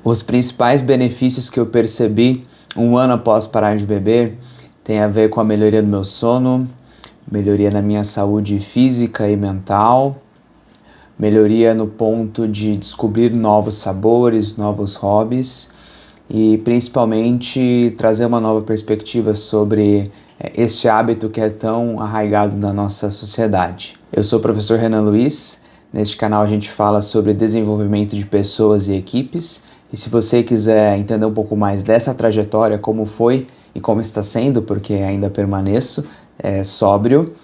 Os principais benefícios que eu percebi um ano após parar de beber tem a ver com a melhoria do meu sono, melhoria na minha saúde física e mental, melhoria no ponto de descobrir novos sabores, novos hobbies e principalmente trazer uma nova perspectiva sobre este hábito que é tão arraigado na nossa sociedade. Eu sou o professor Renan Luiz. Neste canal a gente fala sobre desenvolvimento de pessoas e equipes. E se você quiser entender um pouco mais dessa trajetória, como foi e como está sendo, porque ainda permaneço sóbrio,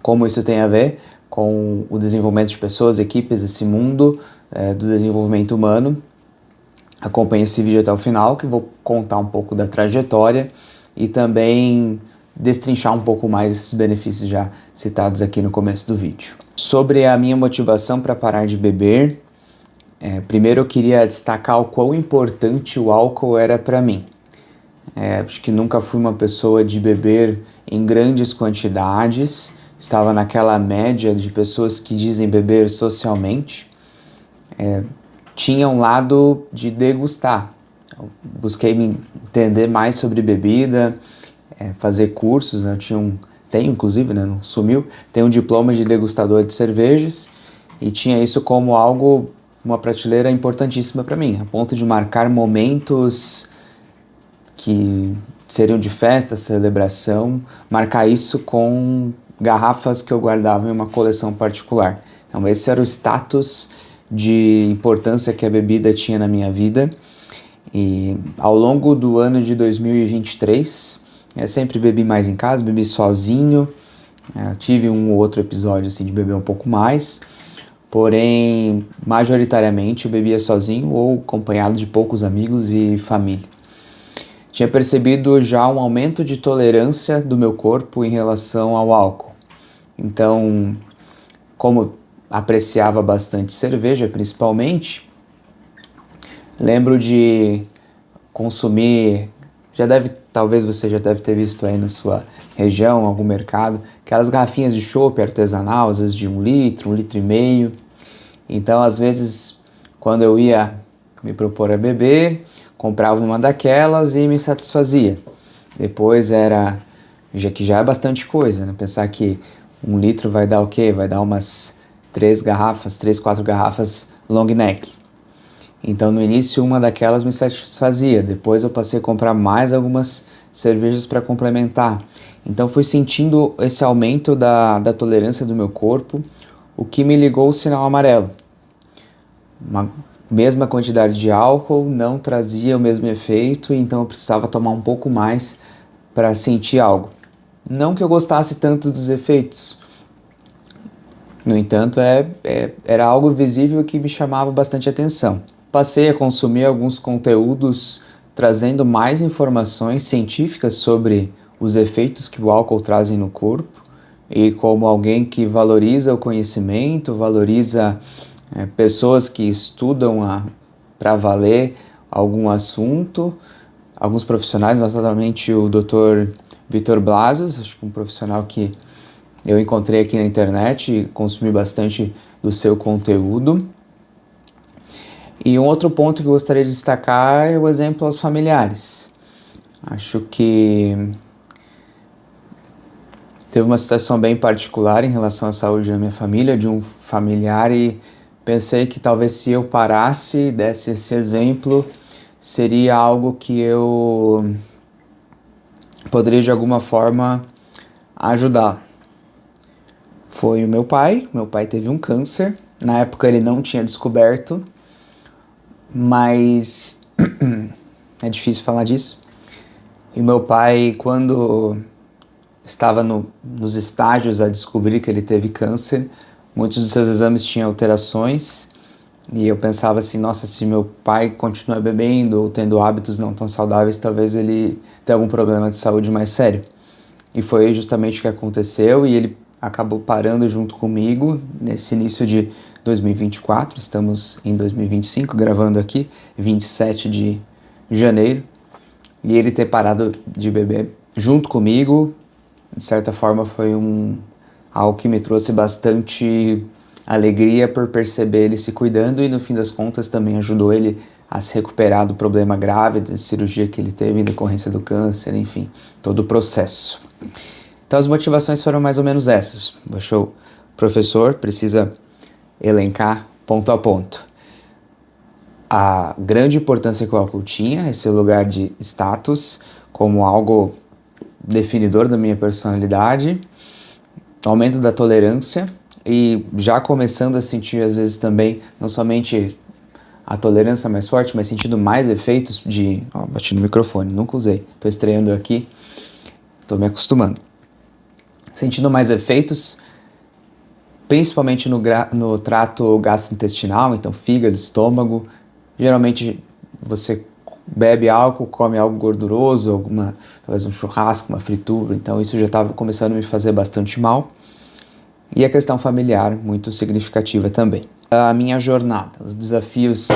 como isso tem a ver com o desenvolvimento de pessoas, equipes, esse mundo do desenvolvimento humano, acompanhe esse vídeo até o final, que eu vou contar um pouco da trajetória e também destrinchar um pouco mais esses benefícios já citados aqui no começo do vídeo. Sobre a minha motivação para parar de beber, primeiro eu queria destacar o quão importante o álcool era para mim. Acho que nunca fui uma pessoa de beber em grandes quantidades, estava naquela média de pessoas que dizem beber socialmente. Tinha um lado de degustar. Eu busquei me entender mais sobre bebida, fazer cursos, né? Tenho inclusive, né? Não sumiu, tenho um diploma de degustador de cervejas e tinha isso como uma prateleira importantíssima para mim, a ponto de marcar momentos que seriam de festa, celebração, marcar isso com garrafas que eu guardava em uma coleção particular. Então esse era o status de importância que a bebida tinha na minha vida. E ao longo do ano de 2023, eu sempre bebi mais em casa, bebi sozinho, tive um ou outro episódio assim, de beber um pouco mais, porém, majoritariamente eu bebia sozinho ou acompanhado de poucos amigos e família. Tinha percebido já um aumento de tolerância do meu corpo em relação ao álcool. Então, como apreciava bastante cerveja, principalmente, lembro de consumir, talvez você já deve ter visto aí na sua região, em algum mercado, aquelas garrafinhas de chopp artesanal, às vezes de 1 litro, 1,5 litro. Então, às vezes, quando eu ia me propor a beber, comprava uma daquelas e me satisfazia. Depois já é bastante coisa, né? Pensar que 1 litro vai dar o quê? Vai dar umas 3, 4 garrafas long neck. Então no início uma daquelas me satisfazia, depois eu passei a comprar mais algumas cervejas para complementar. Então fui sentindo esse aumento da tolerância do meu corpo, o que me ligou o sinal amarelo. Uma mesma quantidade de álcool não trazia o mesmo efeito, então eu precisava tomar um pouco mais para sentir algo. Não que eu gostasse tanto dos efeitos. No entanto, era algo visível que me chamava bastante atenção. Passei a consumir alguns conteúdos trazendo mais informações científicas sobre os efeitos que o álcool traz no corpo e como alguém que valoriza o conhecimento, valoriza pessoas que estudam para valer algum assunto, alguns profissionais, notadamente o Dr. Vitor Blasius, acho que um profissional que eu encontrei aqui na internet e consumi bastante do seu conteúdo. E um outro ponto que eu gostaria de destacar é o exemplo aos familiares. Acho que teve uma situação bem particular em relação à saúde da minha família, de um familiar, e pensei que talvez se eu parasse, desse esse exemplo, seria algo que eu poderia de alguma forma ajudar. Foi o meu pai teve um câncer, na época ele não tinha descoberto, mas é difícil falar disso. E meu pai, quando estava nos estágios a descobrir que ele teve câncer, muitos dos seus exames tinham alterações, e eu pensava assim, nossa, se meu pai continua bebendo ou tendo hábitos não tão saudáveis, talvez ele tenha algum problema de saúde mais sério. E foi justamente o que aconteceu, e ele acabou parando junto comigo nesse início de 2024, estamos em 2025, gravando aqui, 27 de janeiro, e ele ter parado de beber junto comigo, de certa forma foi algo que me trouxe bastante alegria por perceber ele se cuidando, e no fim das contas também ajudou ele a se recuperar do problema grave da cirurgia que ele teve em decorrência do câncer, enfim, todo o processo. Então as motivações foram mais ou menos essas. O professor precisa elencar ponto a ponto a grande importância que o álcool tinha, esse lugar de status, como algo definidor da minha personalidade, aumento da tolerância e já começando a sentir às vezes também, não somente a tolerância mais forte, mas sentindo mais efeitos de... bati no microfone, nunca usei, estou estreando aqui, estou me acostumando. Sentindo mais efeitos, principalmente no trato gastrointestinal, então fígado, estômago. Geralmente você bebe álcool, come algo gorduroso, talvez um churrasco, uma fritura, então isso já estava começando a me fazer bastante mal. E a questão familiar, muito significativa também. A minha jornada, os desafios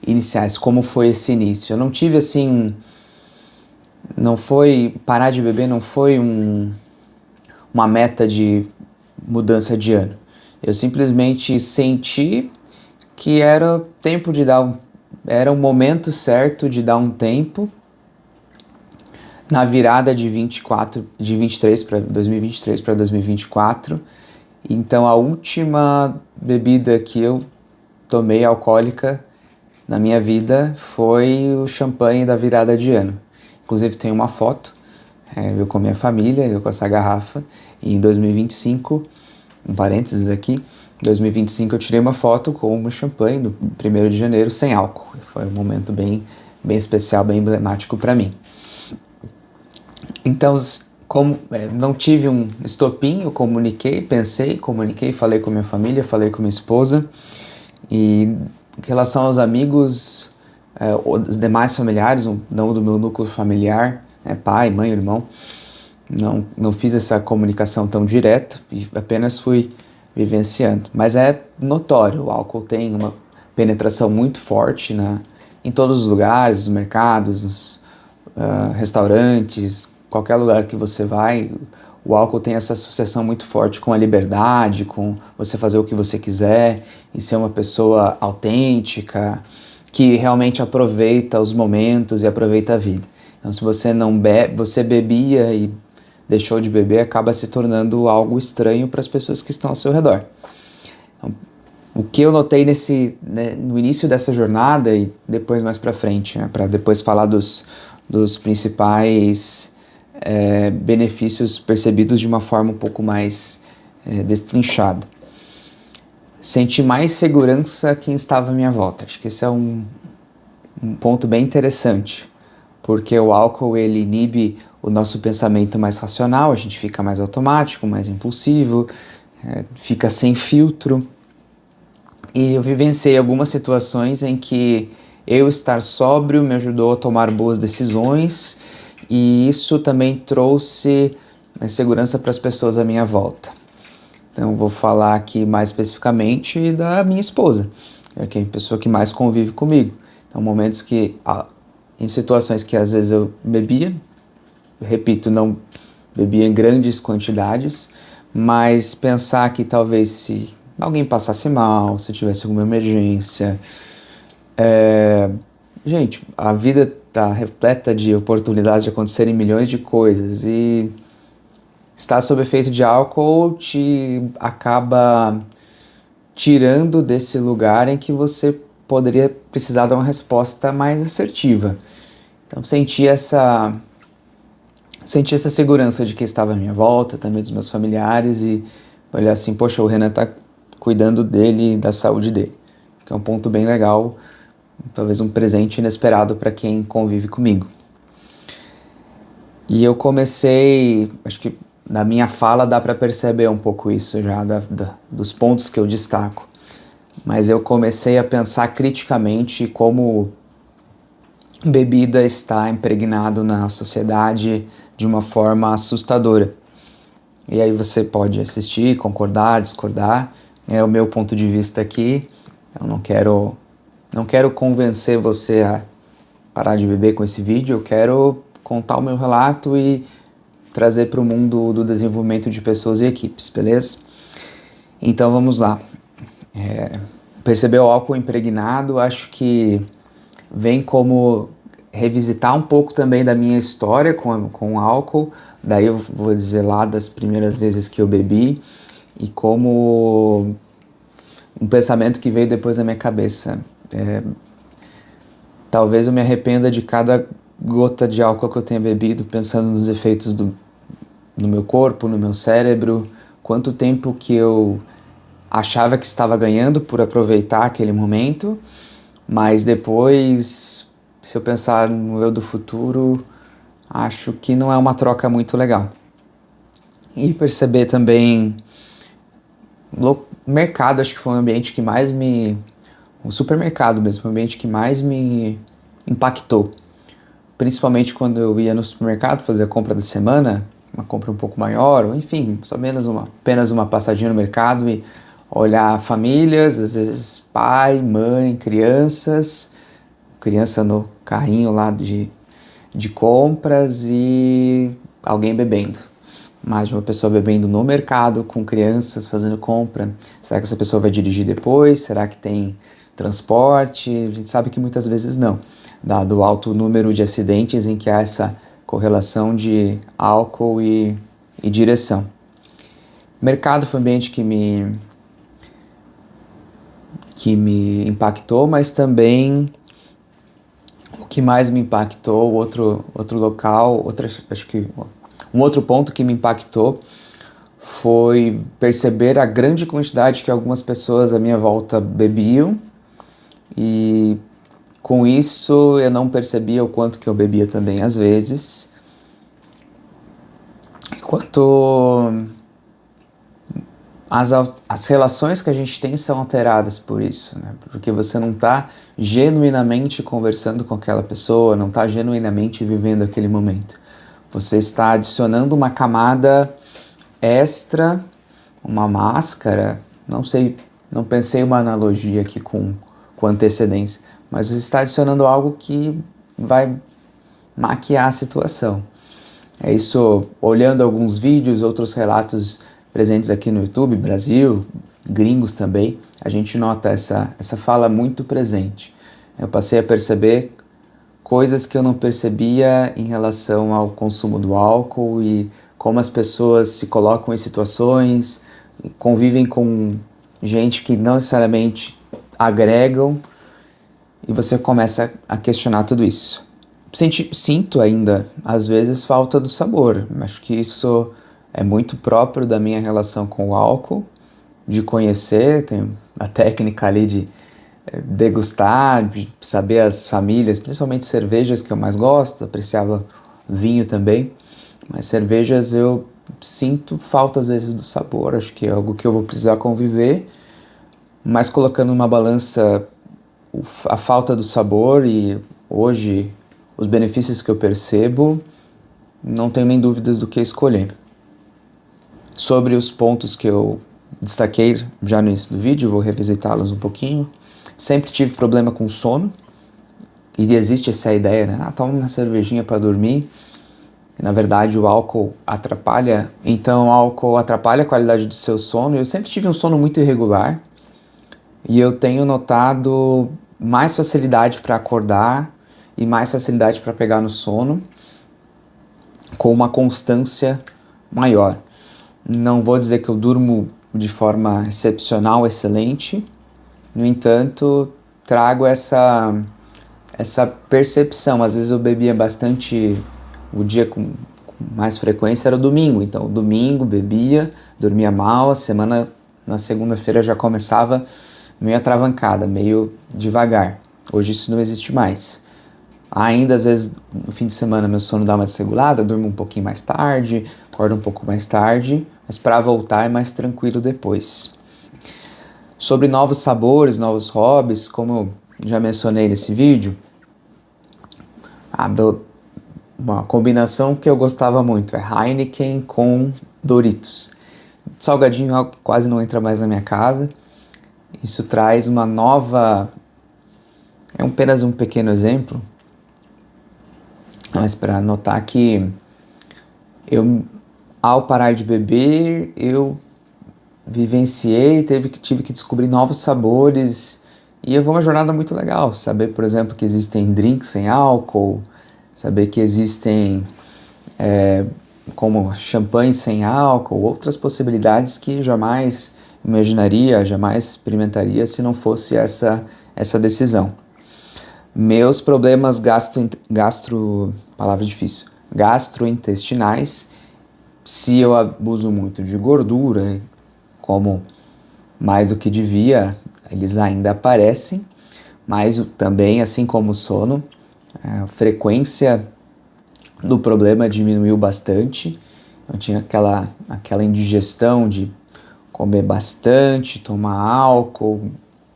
iniciais, como foi esse início? Eu não tive assim, não foi, parar de beber não foi uma meta de mudança de ano. Eu simplesmente senti que era tempo de era o momento certo de dar um tempo na virada de 2023 para 2024. Então a última bebida que eu tomei alcoólica na minha vida foi o champanhe da virada de ano. Inclusive tem uma foto, eu com a minha família, eu com essa garrafa, e em 2025, um parênteses aqui, em 2025 eu tirei uma foto com uma champanhe no 1º de janeiro sem álcool. Foi um momento bem especial, bem emblemático para mim. Então, como não tive um estopim, eu comuniquei, falei com minha família, falei com minha esposa. E em relação aos amigos, os demais familiares, não do meu núcleo familiar, pai, mãe, irmão, não fiz essa comunicação tão direta e apenas fui vivenciando. Mas é notório, o álcool tem uma penetração muito forte em todos os lugares, nos mercados, nos restaurantes, qualquer lugar que você vai. O álcool tem essa associação muito forte com a liberdade, com você fazer o que você quiser e ser uma pessoa autêntica, que realmente aproveita os momentos e aproveita a vida. Então, se você não bebe, você bebia e deixou de beber, acaba se tornando algo estranho para as pessoas que estão ao seu redor. Então, o que eu notei no início dessa jornada e depois mais para frente, para depois falar dos principais benefícios percebidos de uma forma um pouco mais destrinchada. Senti mais segurança quem estava à minha volta. Acho que esse é um ponto bem interessante, porque o álcool ele inibe o nosso pensamento mais racional, a gente fica mais automático, mais impulsivo, fica sem filtro. E eu vivenciei algumas situações em que eu estar sóbrio me ajudou a tomar boas decisões e isso também trouxe segurança para as pessoas à minha volta. Então vou falar aqui mais especificamente da minha esposa, que é a pessoa que mais convive comigo. Então momentos em situações que às vezes eu bebia, repito, não bebia em grandes quantidades, mas pensar que talvez se alguém passasse mal, se tivesse alguma emergência. Gente, a vida está repleta de oportunidades de acontecerem milhões de coisas e estar sob efeito de álcool te acaba tirando desse lugar em que você poderia precisar dar uma resposta mais assertiva. Então senti essa segurança de quem estava à minha volta, também dos meus familiares, e olhar assim, poxa, o Renan está cuidando dele e da saúde dele, que é um ponto bem legal, talvez um presente inesperado para quem convive comigo. E eu comecei, acho que na minha fala dá para perceber um pouco isso já, dos pontos que eu destaco, mas eu comecei a pensar criticamente como bebida está impregnado na sociedade de uma forma assustadora. E aí você pode assistir, concordar, discordar. É o meu ponto de vista aqui. Eu não quero convencer você a parar de beber com esse vídeo. Eu quero contar o meu relato e trazer para o mundo do desenvolvimento de pessoas e equipes, beleza? Então vamos lá. Perceber o álcool impregnado, acho que vem como revisitar um pouco também da minha história com álcool, daí eu vou dizer lá das primeiras vezes que eu bebi, e como um pensamento que veio depois na minha cabeça. Talvez eu me arrependa de cada gota de álcool que eu tenha bebido, pensando nos efeitos no meu corpo, no meu cérebro, quanto tempo que eu achava que estava ganhando por aproveitar aquele momento, mas depois, se eu pensar no eu do futuro, acho que não é uma troca muito legal. E perceber também, o mercado, acho que foi um ambiente que mais me... O supermercado mesmo, foi um ambiente que mais me impactou. Principalmente quando eu ia no supermercado fazer a compra da semana, uma compra um pouco maior, ou enfim, só apenas uma passadinha no mercado e olhar famílias, às vezes pai, mãe, criança no carrinho lá de compras e alguém bebendo. Mais de uma pessoa bebendo no mercado, com crianças fazendo compra. Será que essa pessoa vai dirigir depois? Será que tem transporte? A gente sabe que muitas vezes não, dado o alto número de acidentes em que há essa correlação de álcool e direção. Mercado foi um ambiente que me impactou, mas também o que mais me impactou, outro local, acho que um outro ponto que me impactou foi perceber a grande quantidade que algumas pessoas à minha volta bebiam, e com isso eu não percebia o quanto que eu bebia também às vezes. Enquanto as relações que a gente tem são alteradas por isso, né? Porque você não está genuinamente conversando com aquela pessoa, não está genuinamente vivendo aquele momento. Você está adicionando uma camada extra, uma máscara, não sei, não pensei uma analogia aqui com antecedência, mas você está adicionando algo que vai maquiar a situação. É isso, olhando alguns vídeos, outros relatos presentes aqui no YouTube, Brasil, gringos também, a gente nota essa fala muito presente. Eu passei a perceber coisas que eu não percebia em relação ao consumo do álcool e como as pessoas se colocam em situações, convivem com gente que não necessariamente agregam, e você começa a questionar tudo isso. Sinto ainda, às vezes, falta do sabor. Acho que isso é muito próprio da minha relação com o álcool, de conhecer, tenho a técnica ali de degustar, de saber as famílias, principalmente cervejas que eu mais gosto, apreciava vinho também, mas cervejas eu sinto falta às vezes do sabor, acho que é algo que eu vou precisar conviver, mas colocando numa balança a falta do sabor e hoje os benefícios que eu percebo, não tenho nem dúvidas do que escolher. Sobre os pontos que eu destaquei já no início do vídeo, vou revisitá-los um pouquinho. Sempre tive problema com sono, e existe essa ideia, né? Toma uma cervejinha para dormir. E, na verdade, o álcool atrapalha. Então, o álcool atrapalha a qualidade do seu sono. Eu sempre tive um sono muito irregular, e eu tenho notado mais facilidade para acordar e mais facilidade para pegar no sono, com uma constância maior. Não vou dizer que eu durmo de forma excepcional, excelente. No entanto, trago essa percepção. Às vezes eu bebia bastante, o dia com mais frequência era o domingo. Então, domingo bebia, dormia mal, a semana na segunda-feira já começava meio atravancada, meio devagar. Hoje isso não existe mais. Ainda, às vezes, no fim de semana, meu sono dá uma desregulada, durmo um pouquinho mais tarde, acordo um pouco mais tarde, mas para voltar é mais tranquilo depois. Sobre novos sabores, novos hobbies, como eu já mencionei nesse vídeo, uma combinação que eu gostava muito é Heineken com Doritos. Salgadinho é algo que quase não entra mais na minha casa. Isso traz uma nova... É apenas um pequeno exemplo, mas para notar que eu, ao parar de beber, eu vivenciei, tive que descobrir novos sabores E foi uma jornada muito legal, saber, por exemplo, que existem drinks sem álcool, saber que existem como champanhe sem álcool, outras possibilidades que jamais imaginaria, jamais experimentaria se não fosse essa decisão. Meus problemas palavra difícil, gastrointestinais, se eu abuso muito de gordura, como mais do que devia, eles ainda aparecem, mas também, assim como o sono, a frequência do problema diminuiu bastante. Eu tinha aquela indigestão de comer bastante, tomar álcool,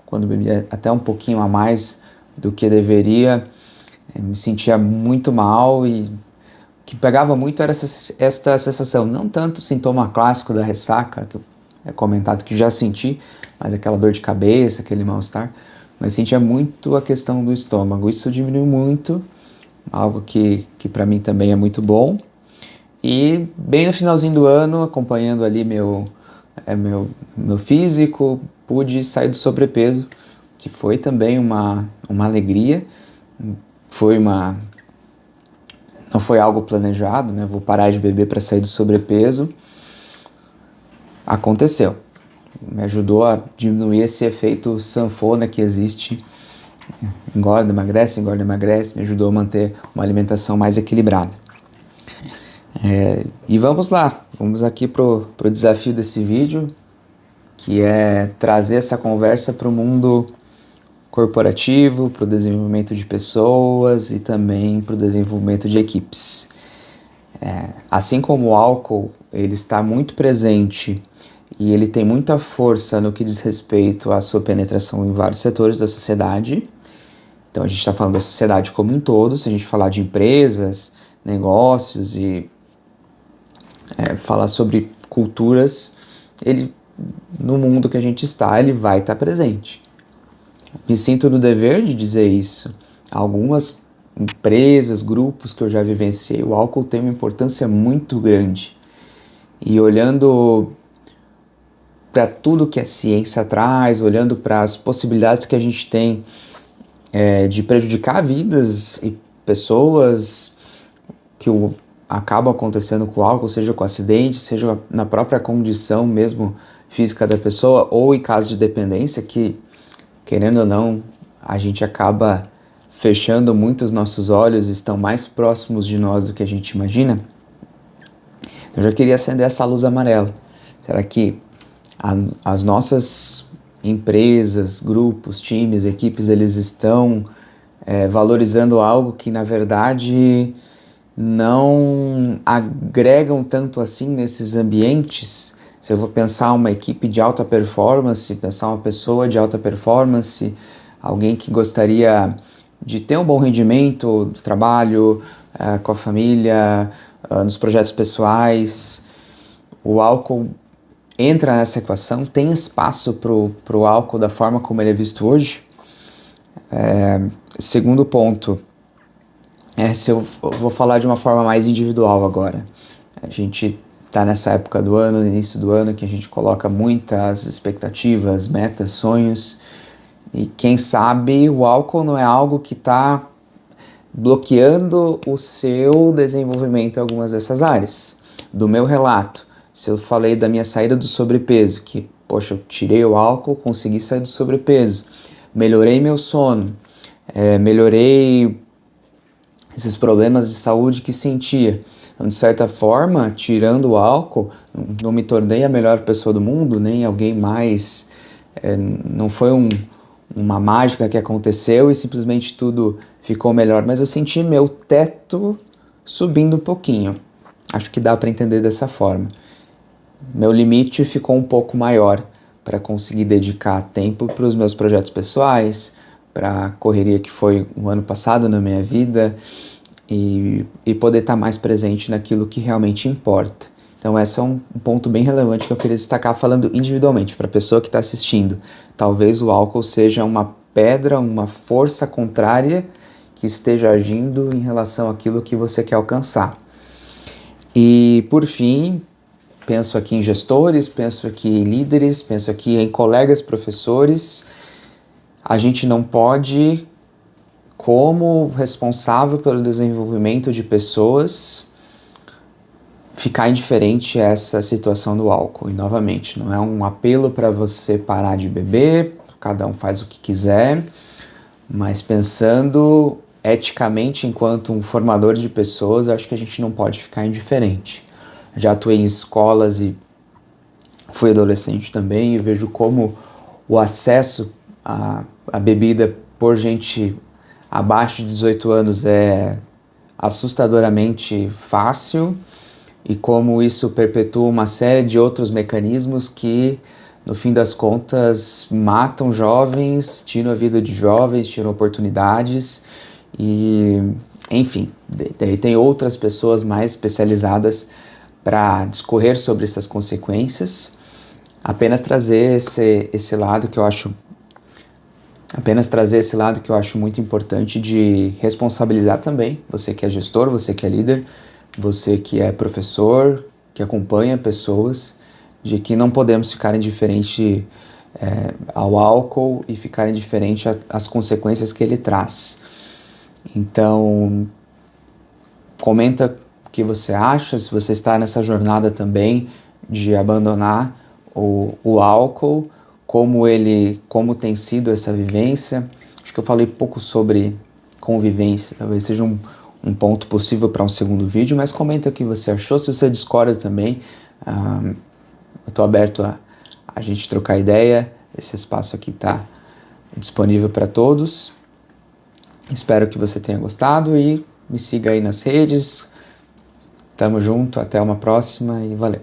quando bebia até um pouquinho a mais do que deveria, me sentia muito mal e o que pegava muito era esta sensação, não tanto o sintoma clássico da ressaca, que é comentado que já senti, mas aquela dor de cabeça, aquele mal-estar, mas sentia muito a questão do estômago. Isso diminuiu muito, algo que para mim também é muito bom. E bem no finalzinho do ano, acompanhando ali meu físico, pude sair do sobrepeso, que foi também uma alegria. Não foi algo planejado, né? Vou parar de beber para sair do sobrepeso. Aconteceu. Me ajudou a diminuir esse efeito sanfona que existe. Engorda, emagrece, me ajudou a manter uma alimentação mais equilibrada. E vamos lá, vamos aqui pro desafio desse vídeo, que é trazer essa conversa para o mundo corporativo, para o desenvolvimento de pessoas e também para o desenvolvimento de equipes. Assim como o álcool, ele está muito presente e ele tem muita força no que diz respeito à sua penetração em vários setores da sociedade. Então a gente está falando da sociedade como um todo, se a gente falar de empresas, negócios e falar sobre culturas, ele, no mundo que a gente está, ele vai estar presente. Me sinto no dever de dizer isso. Algumas empresas, grupos que eu já vivenciei, o álcool tem uma importância muito grande. E olhando para tudo que a ciência traz, olhando para as possibilidades que a gente tem de prejudicar vidas e pessoas que acabam acontecendo com o álcool, seja com acidente, seja na própria condição mesmo física da pessoa, ou em caso de dependência, que, querendo ou não, a gente acaba fechando muito os nossos olhos, estão mais próximos de nós do que a gente imagina. Eu já queria acender essa luz amarela. Será que as nossas empresas, grupos, times, equipes, eles estão valorizando algo que, na verdade, não agregam tanto assim nesses ambientes? Se eu vou pensar uma equipe de alta performance, pensar uma pessoa de alta performance, alguém que gostaria de ter um bom rendimento do trabalho, com a família, nos projetos pessoais, o álcool entra nessa equação? Tem espaço para o álcool da forma como ele é visto hoje? Segundo ponto, se eu vou falar de uma forma mais individual agora. A gente está nessa época do ano, no início do ano, que a gente coloca muitas expectativas, metas, sonhos, e quem sabe o álcool não é algo que está bloqueando o seu desenvolvimento em algumas dessas áreas. Do meu relato, se eu falei da minha saída do sobrepeso, que, poxa, eu tirei o álcool, consegui sair do sobrepeso, melhorei meu sono, melhorei esses problemas de saúde que sentia. Então, de certa forma, tirando o álcool, não me tornei a melhor pessoa do mundo, nem alguém mais, não foi uma mágica que aconteceu e simplesmente tudo ficou melhor, mas eu senti meu teto subindo um pouquinho. Acho que dá para entender dessa forma. Meu limite ficou um pouco maior para conseguir dedicar tempo para os meus projetos pessoais, para a correria que foi um ano passado na minha vida e poder estar mais presente naquilo que realmente importa. Então esse é um ponto bem relevante que eu queria destacar falando individualmente para a pessoa que está assistindo. Talvez o álcool seja uma pedra, uma força contrária que esteja agindo em relação àquilo que você quer alcançar. E por fim, penso aqui em gestores, penso aqui em líderes, penso aqui em colegas professores. a gente não pode, como responsável pelo desenvolvimento de pessoas, ficar indiferente a essa situação do álcool. E novamente, não é um apelo para você parar de beber, cada um faz o que quiser, mas pensando eticamente enquanto um formador de pessoas, eu acho que a gente não pode ficar indiferente. Já atuei em escolas e fui adolescente também e vejo como o acesso à bebida por gente abaixo de 18 anos é assustadoramente fácil e como isso perpetua uma série de outros mecanismos que, no fim das contas, matam jovens, tiram a vida de jovens, tiram oportunidades e, enfim, daí tem outras pessoas mais especializadas para discorrer sobre essas consequências. Apenas trazer esse lado que eu acho muito importante de responsabilizar também, você que é gestor, você que é líder, você que é professor, que acompanha pessoas, de que não podemos ficar indiferente ao álcool e ficar indiferente às consequências que ele traz. Então, comenta o que você acha, se você está nessa jornada também de abandonar o álcool, como tem sido essa vivência. Acho que eu falei pouco sobre convivência, talvez seja um ponto possível para um segundo vídeo, mas comenta o que você achou, se você discorda também, eu estou aberto a gente trocar ideia, esse espaço aqui está disponível para todos. Espero que você tenha gostado e me siga aí nas redes. Tamo junto, até uma próxima e valeu!